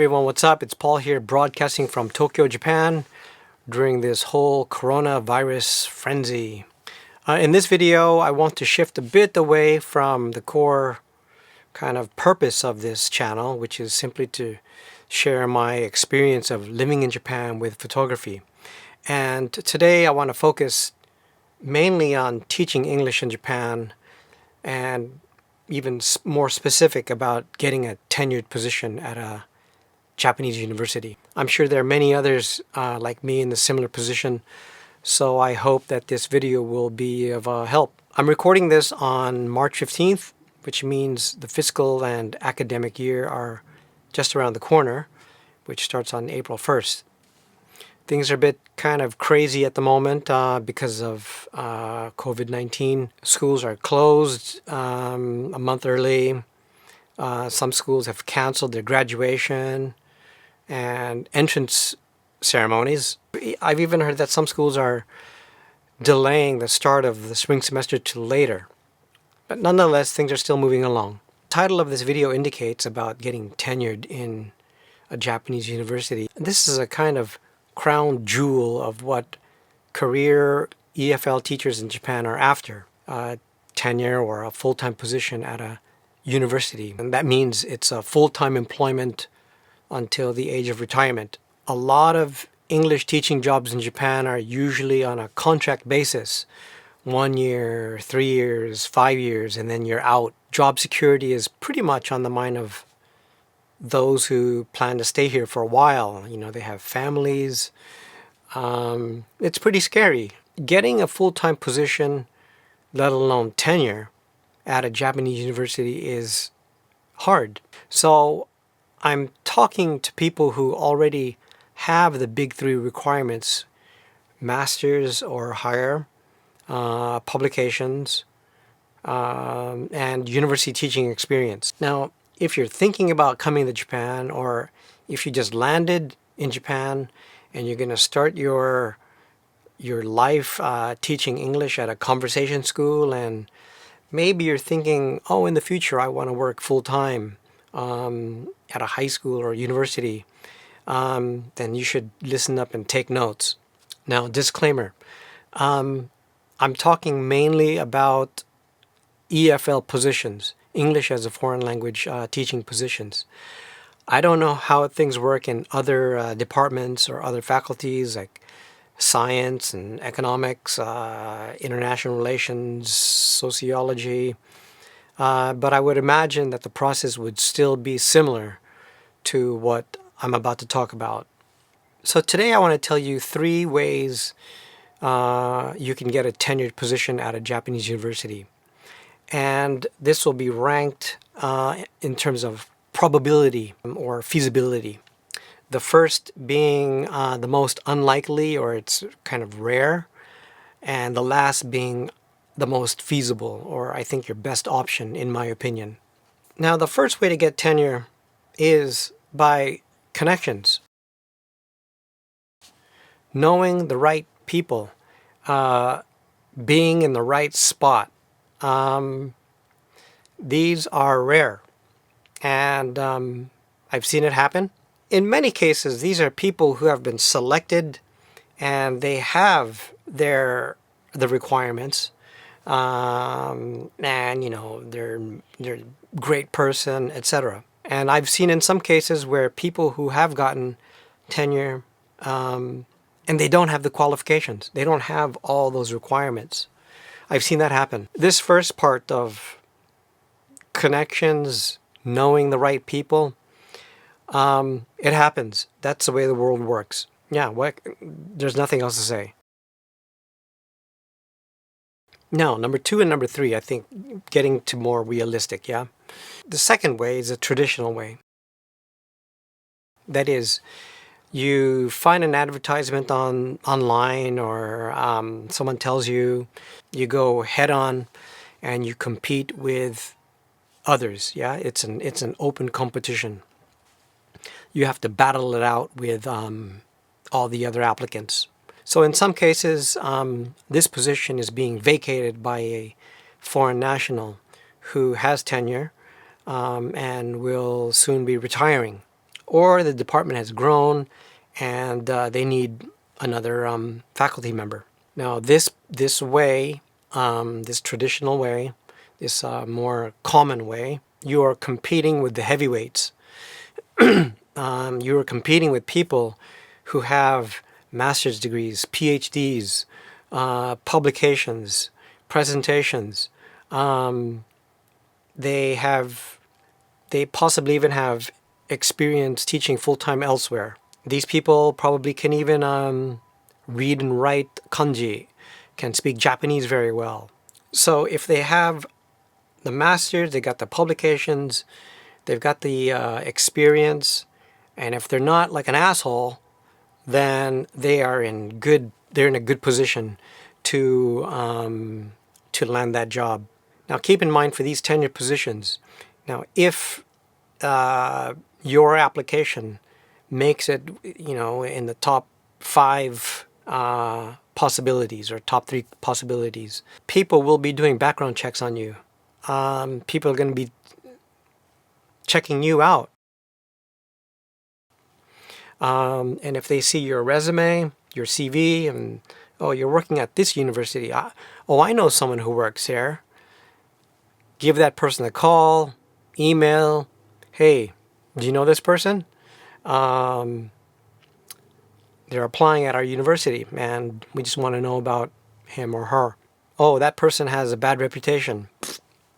everyone, what's up? It's Paul here, broadcasting from Tokyo, Japan during this whole coronavirus frenzy. In this video, I want to shift a bit away from the core kind of purpose of this channel, which is simply to share my experience of living in Japan with photography. And today I want to focus mainly on teaching English in Japan and even more specific about getting a tenured position at a Japanese university. I'm sure there are many others like me in a similar position, so I hope that this video will be of help. I'm recording this on March 15th, which means the fiscal and academic year are just around the corner, which starts on April 1st. Things are a bit kind of crazy at the moment because of COVID-19. Schools are closed a month early. Some schools have canceled their graduation and entrance ceremonies. I've even heard that some schools are delaying the start of the spring semester to later. But nonetheless, things are still moving along. The title of this video indicates about getting tenured in a Japanese university. This is a kind of crown jewel of what career EFL teachers in Japan are after. Tenure or a full-time position at a university. And that means it's a full-time employment until the age of retirement. A lot of English teaching jobs in Japan are usually on a contract basis. 1 year, 3 years, 5 years, and then you're out. Job security is pretty much on the mind of those who plan to stay here for a while. You know, they have families. It's pretty scary. Getting a full-time position, let alone tenure, at a Japanese university is hard. So I'm talking to people who already have the big three requirements: master's or higher, publications, and university teaching experience. Now, if you're thinking about coming to Japan, or if you just landed in Japan and you're going to start your life teaching English at a conversation school, and maybe you're thinking, oh, in the future I want to work full-time at a high school or university, then you should listen up and take notes. Now, disclaimer, I'm talking mainly about EFL positions, English as a foreign language teaching positions. I don't know how things work in other departments or other faculties like science and economics, international relations, sociology, but I would imagine that the process would still be similar to what I'm about to talk about. So today I want to tell you 3 ways you can get a tenured position at a Japanese university. And this will be ranked in terms of probability or feasibility. The first being the most unlikely, or it's kind of rare, and the last being the most feasible, or I think your best option, in my opinion. Now, the first way to get tenure is by connections. Knowing the right people, being in the right spot. These are rare, and I've seen it happen. In many cases, these are people who have been selected and they have the requirements, and you know, they're a great person, etc. And I've seen in some cases where people who have gotten tenure and they don't have the qualifications, they don't have all those requirements. I've seen that happen. This first part of connections, knowing the right people, it happens. That's the way the world works. Yeah, there's nothing else to say. Now, number 2 and number 3, I think getting to more realistic, yeah? The second way is a traditional way. That is, you find an advertisement online, or someone tells you, you go head on and you compete with others. Yeah, it's an open competition. You have to battle it out with all the other applicants. So in some cases, this position is being vacated by a foreign national who has tenure and will soon be retiring. or the department has grown and they need another faculty member. Now, this way, this traditional way, this more common way, you are competing with the heavyweights. You are competing with people who have master's degrees, PhDs, publications, presentations. They possibly even have experience teaching full-time elsewhere. These people probably can even read and write kanji, can speak Japanese very well. So if they have the masters, they got the publications, they've got the experience, and if they're not like an asshole, then they're in a good position to land that job. Now, keep in mind for these tenured positions. Now, if your application makes it, in the top 5 possibilities or top 3 possibilities, people will be doing background checks on you. People are going to be checking you out. And if they see your resume, your CV, and, oh, you're working at this university. I know someone who works here. Give that person a call, email. Hey, do you know this person? They're applying at our university, and we just want to know about him or her. Oh, that person has a bad reputation.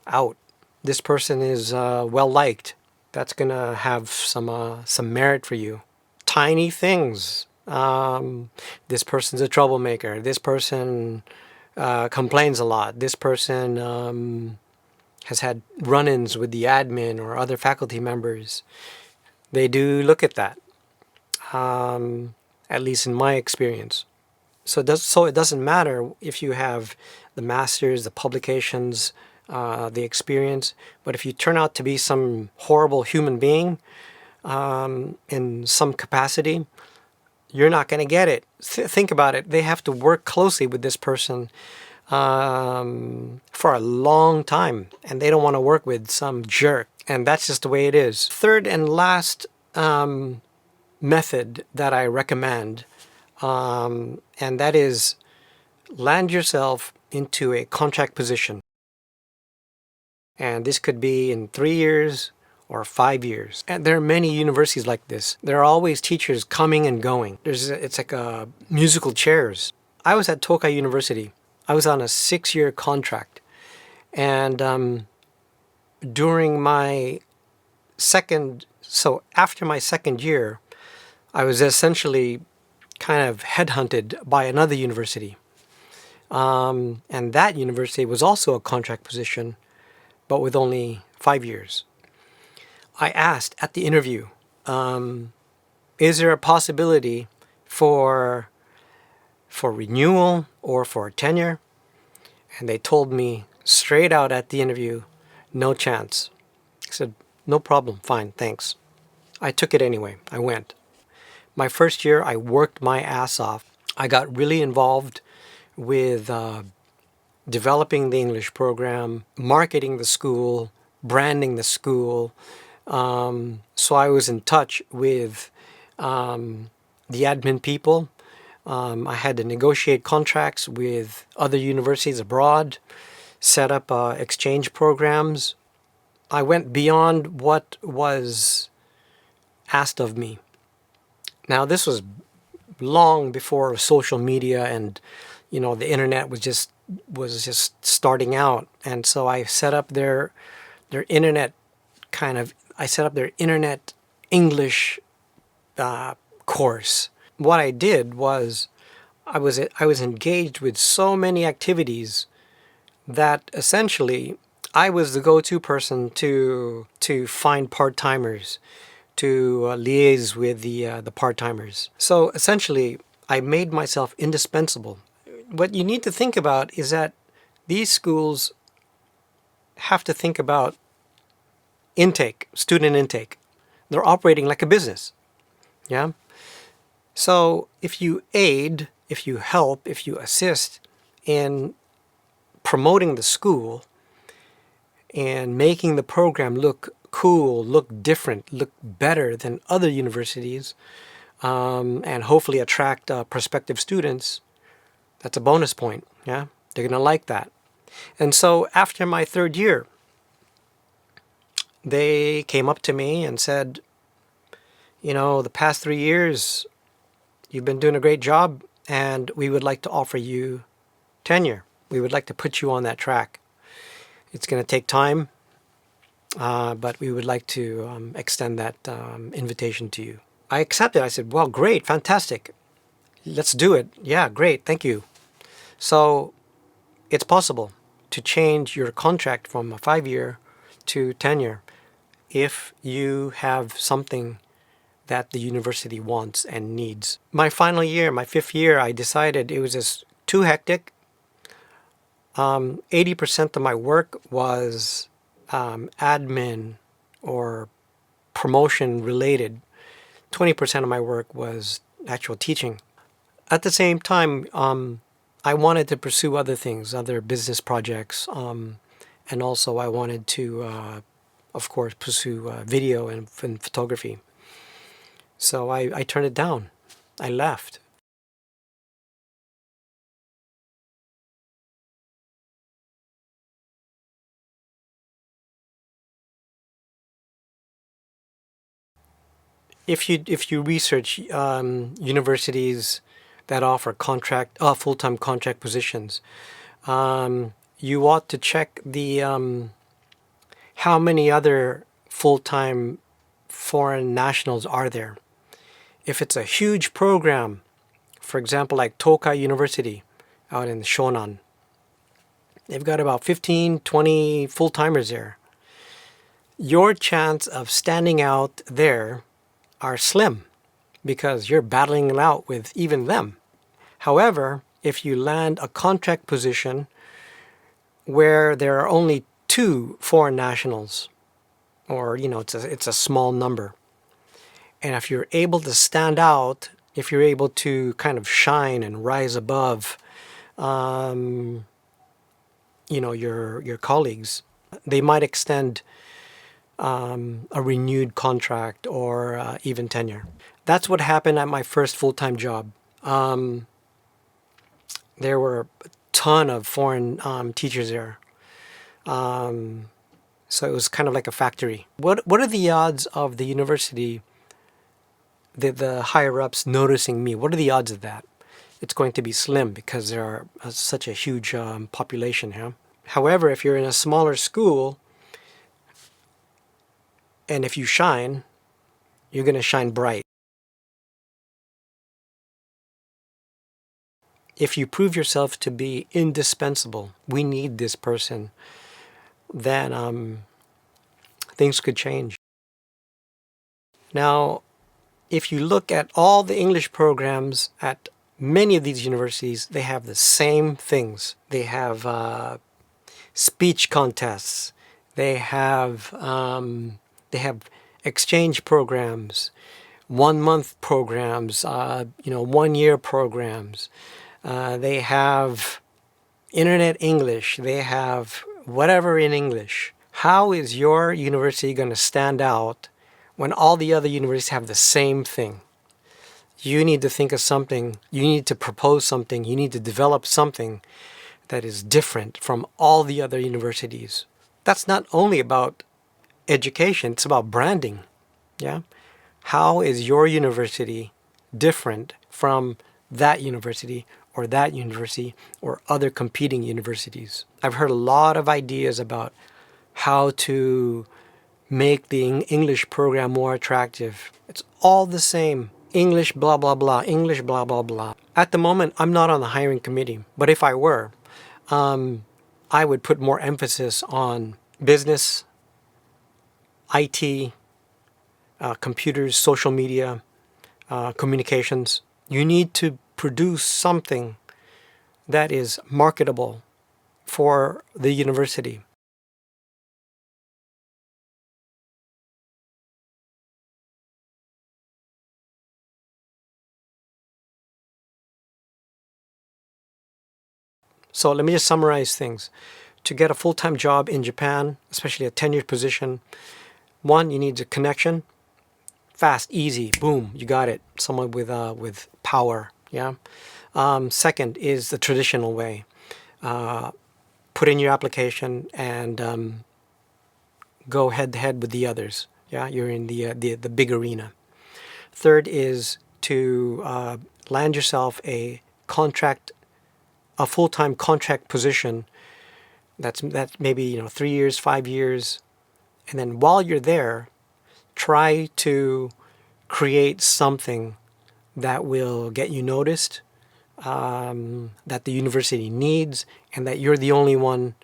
Out. This person is well liked. That's gonna have some merit for you. Tiny things. This person's a troublemaker. This person complains a lot. This person has had run-ins with the admin or other faculty members. They do look at that, at least in my experience. So it doesn't matter if you have the masters, the publications, the experience, but if you turn out to be some horrible human being in some capacity, you're not going to get it. Think about it. They have to work closely with this person for a long time, and they don't want to work with some jerk, and that's just the way it is. Third and last method that I recommend, and that is land yourself into a contract position. And this could be in 3 years or 5 years. And there are many universities like this. There are always teachers coming and going. It's like musical chairs. I was at Tokai University. I was on a 6-year contract. And during my after my second year, I was essentially kind of headhunted by another university. And that university was also a contract position, but with only 5 years. I asked at the interview, is there a possibility for renewal or for tenure? And they told me straight out at the interview, no chance. I said, no problem, fine, thanks. I took it anyway. I went. My first year, I worked my ass off. I got really involved with developing the English program, marketing the school, branding the school. So I was in touch with the admin people. I had to negotiate contracts with other universities abroad, set up exchange programs. I went beyond what was asked of me. Now, this was long before social media and, the internet was just starting out. And so I set up their internet I set up their internet English course. What I did was I was engaged with so many activities that essentially I was the go-to person to find part-timers, to liaise with the part-timers. So essentially, I made myself indispensable. What you need to think about is that these schools have to think about intake, student intake. They're operating like a business. Yeah? So if you aid, if you help, if you assist in promoting the school and making the program look cool, look different, look better than other universities, and hopefully attract prospective students, that's a bonus point. Yeah, they're going to like that. And so after my third year, they came up to me and said, the past 3 years, you've been doing a great job, and we would like to offer you tenure. We would like to put you on that track. It's going to take time, but we would like to extend that invitation to you. I accepted. I said, well, great, fantastic. Let's do it. Yeah, great, thank you. So it's possible to change your contract from a 5-year to tenure if you have something that the university wants and needs. My final year, my 5th year, I decided it was just too hectic. 80% of my work was admin or promotion related. 20% of my work was actual teaching. At the same time, I wanted to pursue other things, other business projects, and also I wanted to, of course, pursue video and photography. So I turned it down. I left. If you research universities that offer full-time contract positions, you ought to check the how many other full-time foreign nationals are there. If it's a huge program, for example, like Tokai University out in Shonan, they've got about 15, 20 full-timers there. Your chance of standing out there are slim because you're battling it out with even them. However, if you land a contract position where there are only 2 foreign nationals, or it's a small number, and if you're able to stand out, if you're able to kind of shine and rise above, your colleagues, they might extend a renewed contract or even tenure. That's what happened at my first full-time job. There were a ton of foreign teachers there. So it was kind of like a factory. What are the odds of the university, the higher-ups noticing me? What are the odds of that? It's going to be slim because there are such a huge population here. However, if you're in a smaller school, and if you shine, you're going to shine bright. If you prove yourself to be indispensable, we need this person, then things could change. Now, if you look at all the English programs at many of these universities, they have the same things. They have speech contests. They have exchange programs, 1-month programs, 1-year programs. They have internet English. They have whatever in English. How is your university going to stand out when all the other universities have the same thing? You need to think of something. You need to propose something. You need to develop something that is different from all the other universities. That's not only about education. It's about branding. Yeah. How is your university different from that university or that university or other competing universities? I've heard a lot of ideas about how to make the English program more attractive. It's all the same. English blah blah blah, English blah blah blah. At the moment, I'm not on the hiring committee, but if I were, I would put more emphasis on business, IT, computers, social media, communications. You need to produce something that is marketable for the university. So let me just summarize things. To get a full-time job in Japan, especially a tenured position, One, you need a connection. Fast, easy, boom, you got it. Someone with power, yeah. Second is the traditional way. Put in your application and go head to head with the others. Yeah, you're in the big arena. Third is to land yourself a full-time contract position. That's maybe 3 years, 5 years, and then while you're there, try to create something that will get you noticed, that the university needs, and that you're the only one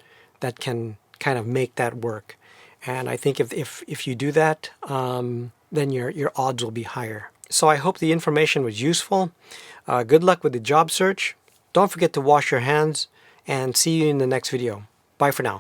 that can kind of make that work. And I think if you do that, then your odds will be higher. So I hope the information was useful. Good luck with the job search. Don't forget to wash your hands, and see you in the next video. Bye for now.